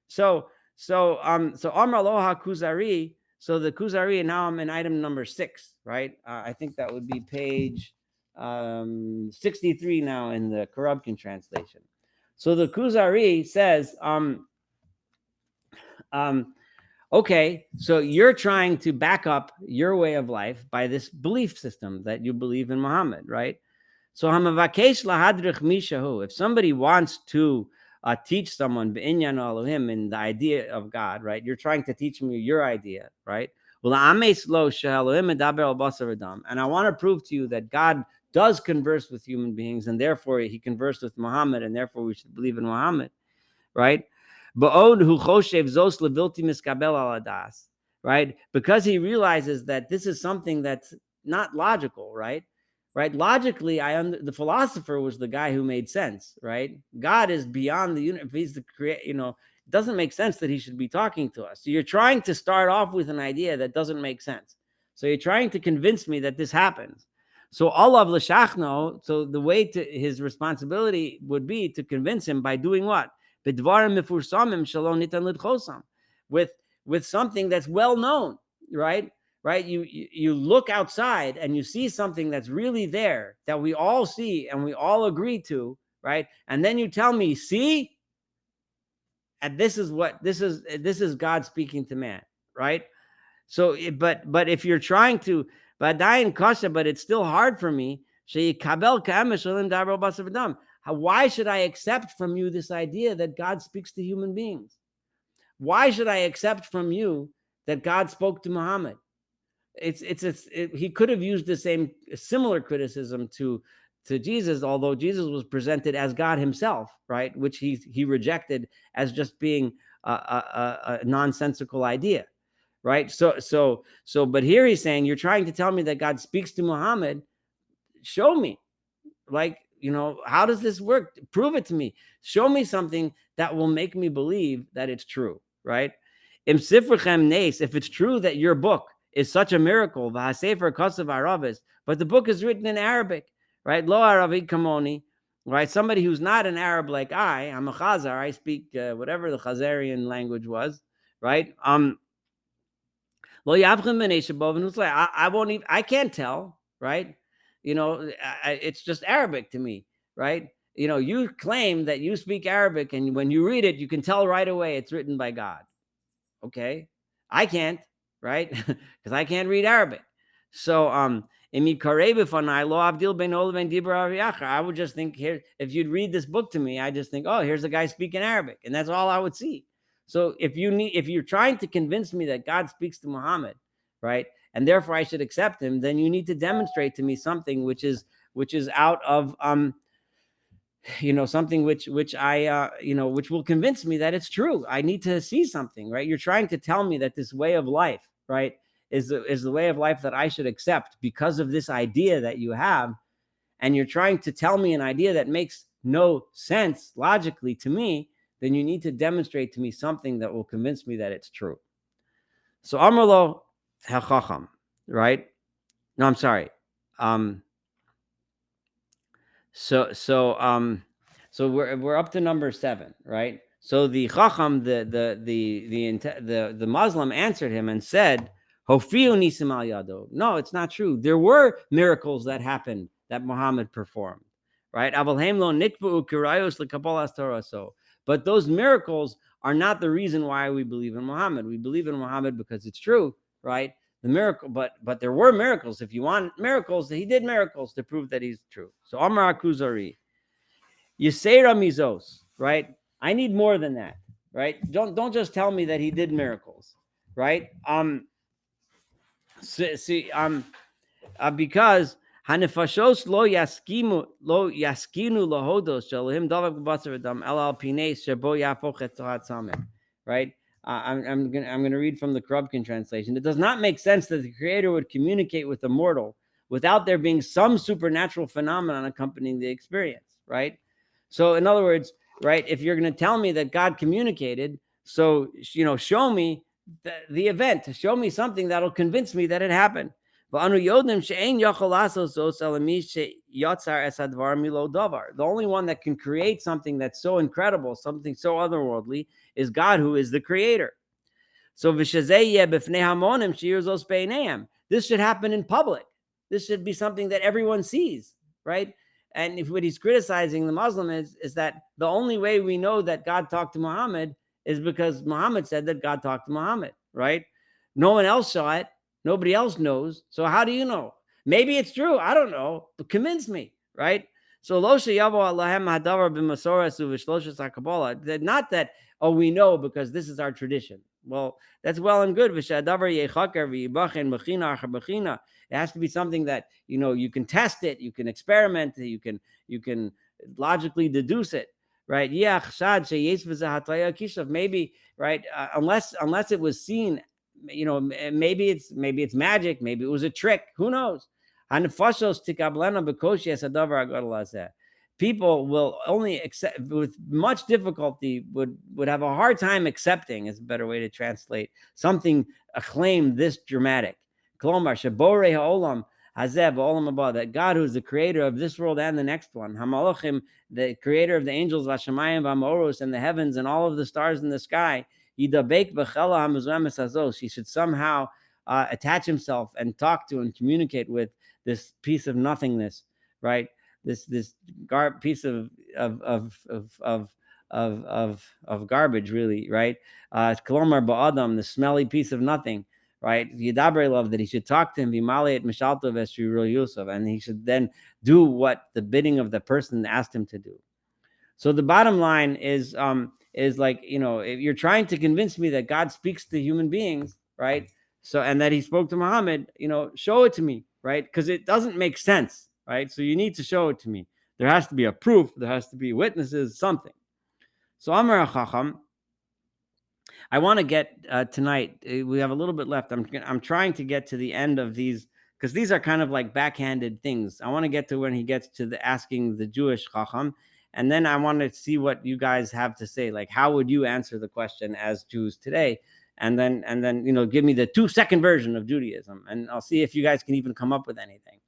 So Amar Aloha Kuzari. So the Kuzari, and now I'm in item number 6, right? I think that would be page 63 now in the Korobkin translation. So the Kuzari says, okay, so you're trying to back up your way of life by this belief system that you believe in Muhammad, right? So Hamavakesh lahadrich mishahu. If somebody wants to teach someone b'inyan Elohim, in the idea of God, right? You're trying to teach me your idea, right? And I want to prove to you that God does converse with human beings, and therefore he conversed with Muhammad, and therefore we should believe in Muhammad, right? Right? Because he realizes that this is something that's not logical, right? Right? Logically, the philosopher was the guy who made sense, right? God is beyond the universe. He's the creator, it doesn't make sense that he should be talking to us. So you're trying to start off with an idea that doesn't make sense. So you're trying to convince me that this happens. So Allah l'shachno, so the way to his responsibility would be to convince him by doing what? With something that's well known, right? Right? You look outside and you see something that's really there that we all see and we all agree to, right? And then you tell me, see, and this is God speaking to man, right? So, but if you're trying to, but it's still hard for me. Why should I accept from you this idea that God speaks to human beings? Why should I accept from you that God spoke to Muhammad? He could have used the similar criticism to Jesus, although Jesus was presented as God himself, right? Which he rejected as just being a nonsensical idea, right? But here he's saying, you're trying to tell me that God speaks to Muhammad. Show me, like, how does this work? Prove it to me. Show me something that will make me believe that it's true, right? If it's true that your book is such a miracle, but the book is written in Arabic, right? Lo Arabi Kamoni, right? Somebody who's not an Arab like I'm a Khazar. I speak whatever the Khazarian language was, right? I won't even, I can't tell, right? It's just Arabic to me, right? You claim that you speak Arabic, and when you read it, you can tell right away it's written by God. Okay, I can't, right? Because I can't read Arabic. So I would just think, here, if you'd read this book to me, I just think, oh, here's a guy speaking Arabic, and that's all I would see. So if you're trying to convince me that God speaks to Muhammad, right, and therefore I should accept him, then you need to demonstrate to me something which is out of something which I which will convince me that it's true. I need to see something, right? You're trying to tell me that this way of life, right, is the way of life that I should accept because of this idea that you have, and you're trying to tell me an idea that makes no sense logically to me. Then you need to demonstrate to me something that will convince me that it's true. So Amrlo HaChacham, right? No, I'm sorry. So we're up to number 7, right? So the Chacham, the Muslim answered him and said, Hofiu nisim al yado. No, it's not true. There were miracles that happened that Muhammad performed, right? Avalhem lo nikbu kirayos lekabalas Torah. But those miracles are not the reason why we believe in Muhammad. We believe in Muhammad because it's true, right? The miracle, but there were miracles. If you want miracles, he did miracles to prove that he's true. So Amar Kuzari, Yisera Mizos, right? I need more than that, right? Don't just tell me that he did miracles, right? Because Hanefashos lo yaskinu lahodos shalahim davav b'basar v'dam elal pinei shebo yafoch et tohat sameh, right? I'm gonna read from the Krupkin translation. It does not make sense that the Creator would communicate with a mortal without there being some supernatural phenomenon accompanying the experience, right? So, in other words, right, if you're going to tell me that God communicated, so show me the event, show me something that'll convince me that it happened. The only one that can create something that's so incredible, something so otherworldly, is God, who is the Creator. So this should happen in public. This should be something that everyone sees, right? And if what he's criticizing the Muslim is that the only way we know that God talked to Muhammad is because Muhammad said that God talked to Muhammad, right? No one else saw it. Nobody else knows. So how do you know? Maybe it's true. I don't know. But convince me, right? So lo sheyavo alahem hadavar b'masoras uv'shloshas hakabbalah. Not that, oh, we know because this is our tradition. Well, that's well and good. V'shadavar yechaker v'yibachen b'china achar b'china. It has to be something that, you know, you can test it, you can experiment, you can logically deduce it, right? Maybe, right? Unless it was seen, you know, maybe it's magic, maybe it was a trick. Who knows? People will only accept with much difficulty, would have a hard time accepting, is a better way to translate, something acclaimed this dramatic. That God, who is the creator of this world and the next one, Hamalachim, the creator of the angels, Vashamayim Vamoros, and the heavens and all of the stars in the sky, he should somehow attach himself and talk to and communicate with this piece of nothingness, right? This piece of garbage, really, right? Kolomar ba'adam, the smelly piece of nothing, right? Yidabre love, that he should talk to him, Vimale et Mishalto Vestri Yusuf, and he should then do what the bidding of the person asked him to do. So the bottom line is like, you know, if you're trying to convince me that God speaks to human beings, right? So, and that he spoke to Muhammad, you know, show it to me, right? Because it doesn't make sense, right? So you need to show it to me. There has to be a proof. There has to be witnesses, something. So Amar Chacham, I want to get tonight. We have a little bit left. I'm trying to get to the end of these, because these are kind of like backhanded things. I want to get to when he gets to the asking the Jewish Chacham, and then I want to see what you guys have to say. Like, how would you answer the question as Jews today? And then you know, give me the 2-second version of Judaism, and I'll see if you guys can even come up with anything,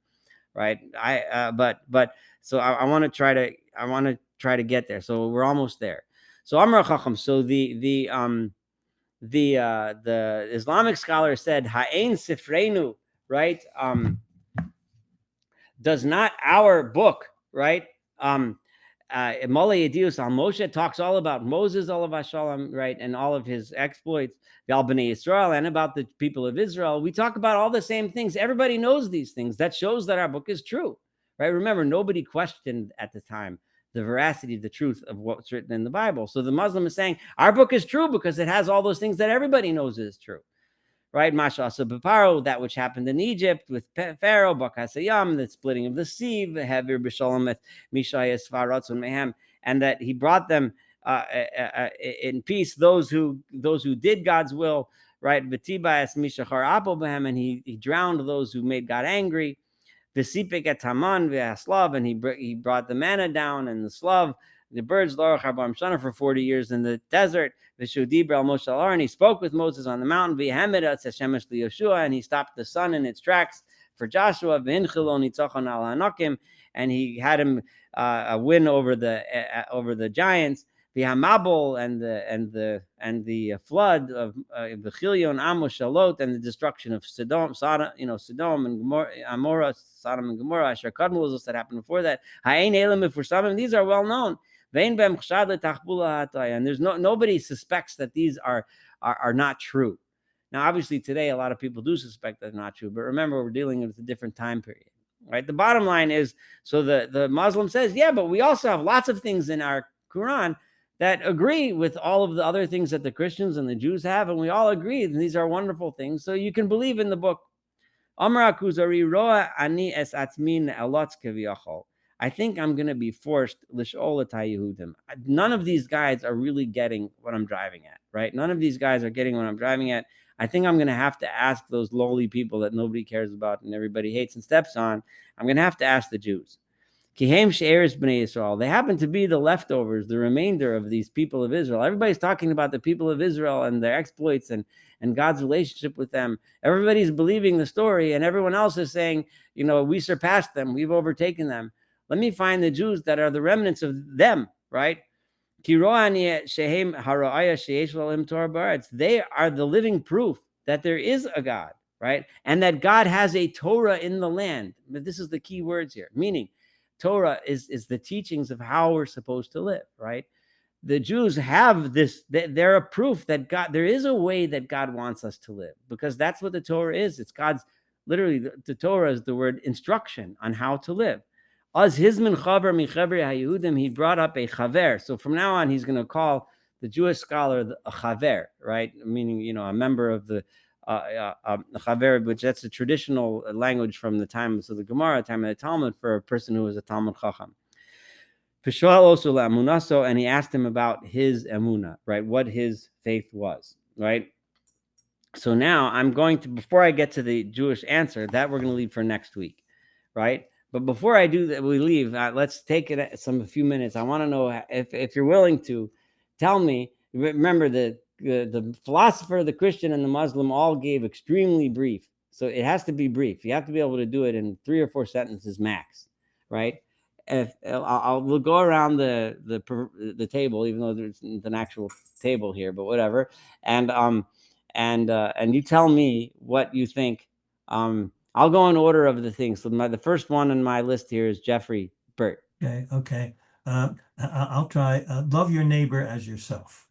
right? But so I want to try to get there. So we're almost there. So Amar Chacham. So the Islamic scholar said, Ha'ein Sifreinu, right? Does not our book, right? Mole Yedius al Moshe talks all about Moses, all of Shalom, right? And all of his exploits, Val Bnei Israel, and about the people of Israel. We talk about all the same things. Everybody knows these things. That shows that our book is true, right? Remember, nobody questioned at the time the veracity, the truth of what's written in the Bible. So the Muslim is saying our book is true because it has all those things that everybody knows is true, right? Mashasa Beparo, that which happened in Egypt with Pharaoh, Bakasayam, the splitting of the sea, Hever B'Shalom Mishayas Faratzon Mehem, and that he brought them in peace, those who did God's will, right? V'Tibayas Mishachar Apo Behem, and he drowned those who made God angry. V'Sipik et Haman v'Aslav, and he brought the manna down and the slav, the birds, Laura Charbam Shana, for 40 years in the desert. V'Shudibra al Moshe al, and he spoke with Moses on the mountain. V'Hamid at Shemesh liYoshua, and he stopped the sun in its tracks for Joshua. V'Hinchilo nitzachon al hanakim, and he had him win over the giants. V'Hamabel, and the flood of V'Chilion Amos Shalot, and the destruction of Sodom, Sodom and Gomorrah, Sodom and Gomorrah, Asher Kadmul, that happened before that. Ha'ein elim for some, these are well known. And there's nobody suspects that these are not true. Now, obviously, today a lot of people do suspect that they're not true, but remember, we're dealing with a different time period, right? The bottom line is, so the Muslim says, yeah, but we also have lots of things in our Quran that agree with all of the other things that the Christians and the Jews have, and we all agree that these are wonderful things, so you can believe in the book. Amar Kuzari roa ani es atzmin elotz keviyachol. I think I'm going to be forced. None of these guys are really getting what I'm driving at, right? None of these guys are getting what I'm driving at. I think I'm going to have to ask those lowly people that nobody cares about and everybody hates and steps on. I'm going to have to ask the Jews. Kihem she'eres b'nei Yisrael. They happen to be the leftovers, the remainder of these people of Israel. Everybody's talking about the people of Israel and their exploits and God's relationship with them. Everybody's believing the story, and everyone else is saying, you know, we surpassed them, we've overtaken them. Let me find the Jews that are the remnants of them, right? They are the living proof that there is a God, right? And that God has a Torah in the land. But this is the key words here, meaning Torah is the teachings of how we're supposed to live, right? The Jews have this, they're a proof that God, there is a way that God wants us to live, because that's what the Torah is. It's God's, literally, the Torah is the word instruction on how to live. Az hizman chaver michaber haYehudim, he brought up a chaver. So from now on, he's going to call the Jewish scholar a chaver, right? Meaning, a member of the chaver, which that's a traditional language from the time of the Gemara, time of the Talmud, for a person who was a Talmud Chacham. And he asked him about his emuna, right? What his faith was, right? So now I'm going to, before I get to the Jewish answer, that we're going to leave for next week, right? But before I do that, we leave. Let's take it a few minutes. I want to know if you're willing to tell me. Remember, the philosopher, the Christian, and the Muslim all gave extremely brief. So it has to be brief. You have to be able to do it in 3 or 4 sentences max, right? If we'll go around the table, even though there's an actual table here, but whatever. And you tell me what you think. I'll go in order of the things. So the first one on my list here is Jeffrey Burt. Okay. I'll try. Love your neighbor as yourself.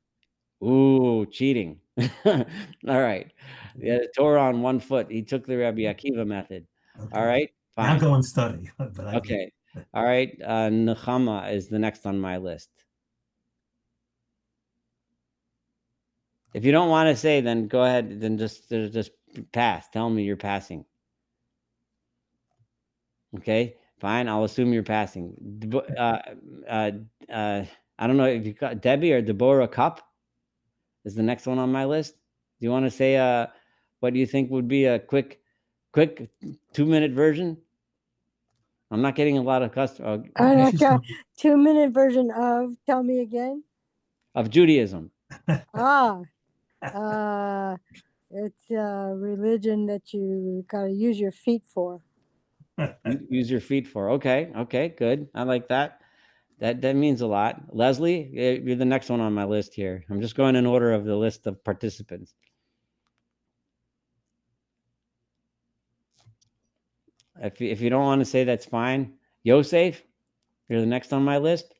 Ooh, cheating. All right. Yeah, the Torah on 1 foot. He took the Rabbi Akiva method. Okay. All right, Now fine. go and study. But Okay. All right. Nechama is the next on my list. If you don't want to say, then go ahead. Then just pass. Tell me you're passing. Okay, fine. I'll assume you're passing. I don't know if you got Debbie or Deborah Cup is the next one on my list. Do you want to say what do you think would be a quick 2-minute version? I'm not getting a lot of customers. Okay. 2-minute version of, tell me again. Of Judaism. It's a religion that you gotta use your feet for. Use your feet for. Okay, good. I like that. That means a lot. Leslie, you're the next one on my list here. I'm just going in order of the list of participants. If you don't want to say, that's fine. Yosef, you're the next on my list.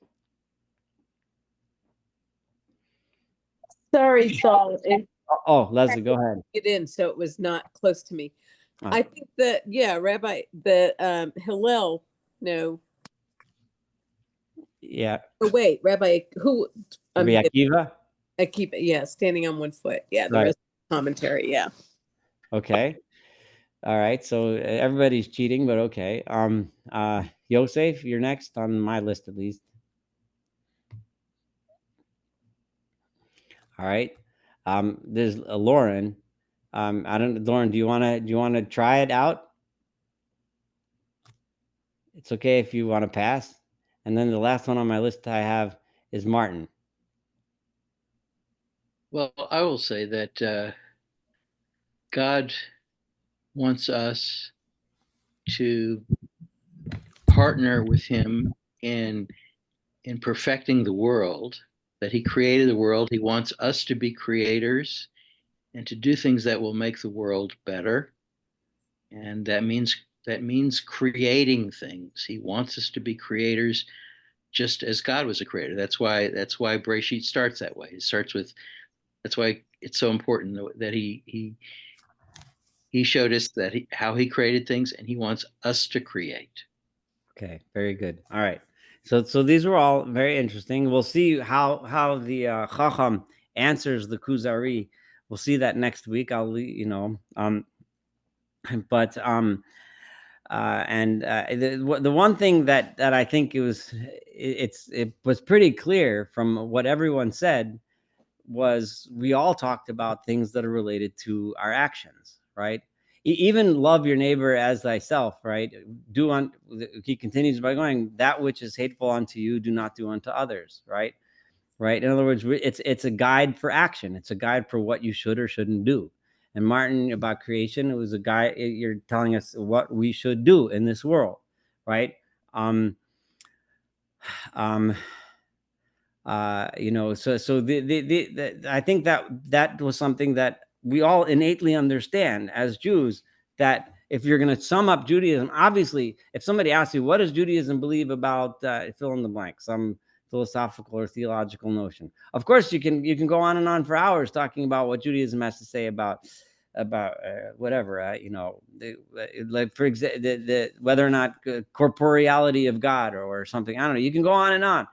Sorry, Saul. Oh, Leslie, go ahead. Get in, so it was not close to me. Oh. I think that Rabbi Hillel. No. Yeah. Oh wait, Rabbi who? Rabbi Akiva. Akiva, yeah, standing on 1 foot. Yeah, the right. rest of the commentary. Yeah. Okay. All right. So everybody's cheating, but okay. Yosef, you're next on my list, at least. All right. There's Lauren. Lauren, do you want to try it out? It's okay if you want to pass. And then the last one on my list I have is Martin. Well, I will say that God wants us to partner with him in perfecting the world, that he created the world. He wants us to be creators and to do things that will make the world better. And that means creating things. He wants us to be creators just as God was a creator. That's why Bereshit starts that way. It starts with, that's why it's so important that he showed us that how he created things, and he wants us to create. Okay, very good. All right. So these were all very interesting. We'll see how the Chacham answers the Kuzari. We'll see that next week. The one thing that I think it was pretty clear from what everyone said was we all talked about things that are related to our actions, right? Even love your neighbor as thyself, right? He continues by going, that which is hateful unto you, do not do unto others, right? Right. In other words, it's a guide for action. It's a guide for what you should or shouldn't do. And Martin, about creation, it was a guide. You're telling us what we should do in this world, right? So I think that was something that we all innately understand as Jews, that if you're going to sum up Judaism, obviously, if somebody asks you, what does Judaism believe about fill in the blank, some philosophical or theological notion, of course you can go on and on for hours talking about what Judaism has to say about whatever, like for example, the whether or not corporeality of God or something. I don't know. You can go on and on.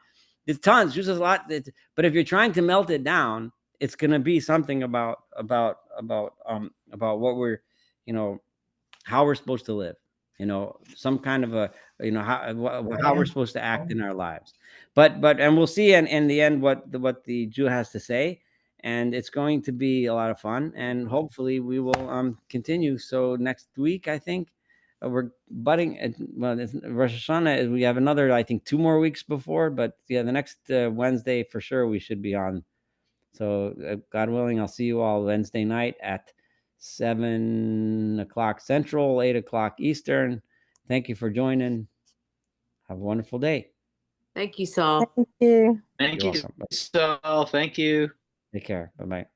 There's tons. There's a lot. But if you're trying to melt it down, it's going to be something about what we're, how we're supposed to live. Some kind of a, how we're supposed to act in our lives. But and we'll see in the end what the Jew has to say, and it's going to be a lot of fun, and hopefully we will continue. So next week, I think we're budding. Well, it's Rosh Hashanah. We have another, I think, 2 more weeks before, but yeah, the next Wednesday for sure we should be on. So God willing, I'll see you all Wednesday night at 7 o'clock Central, 8 o'clock Eastern. Thank you for joining. Have a wonderful day. Thank you, Saul. Thank you. Thank You're you, welcome. Saul. Thank you. Take care. Bye-bye.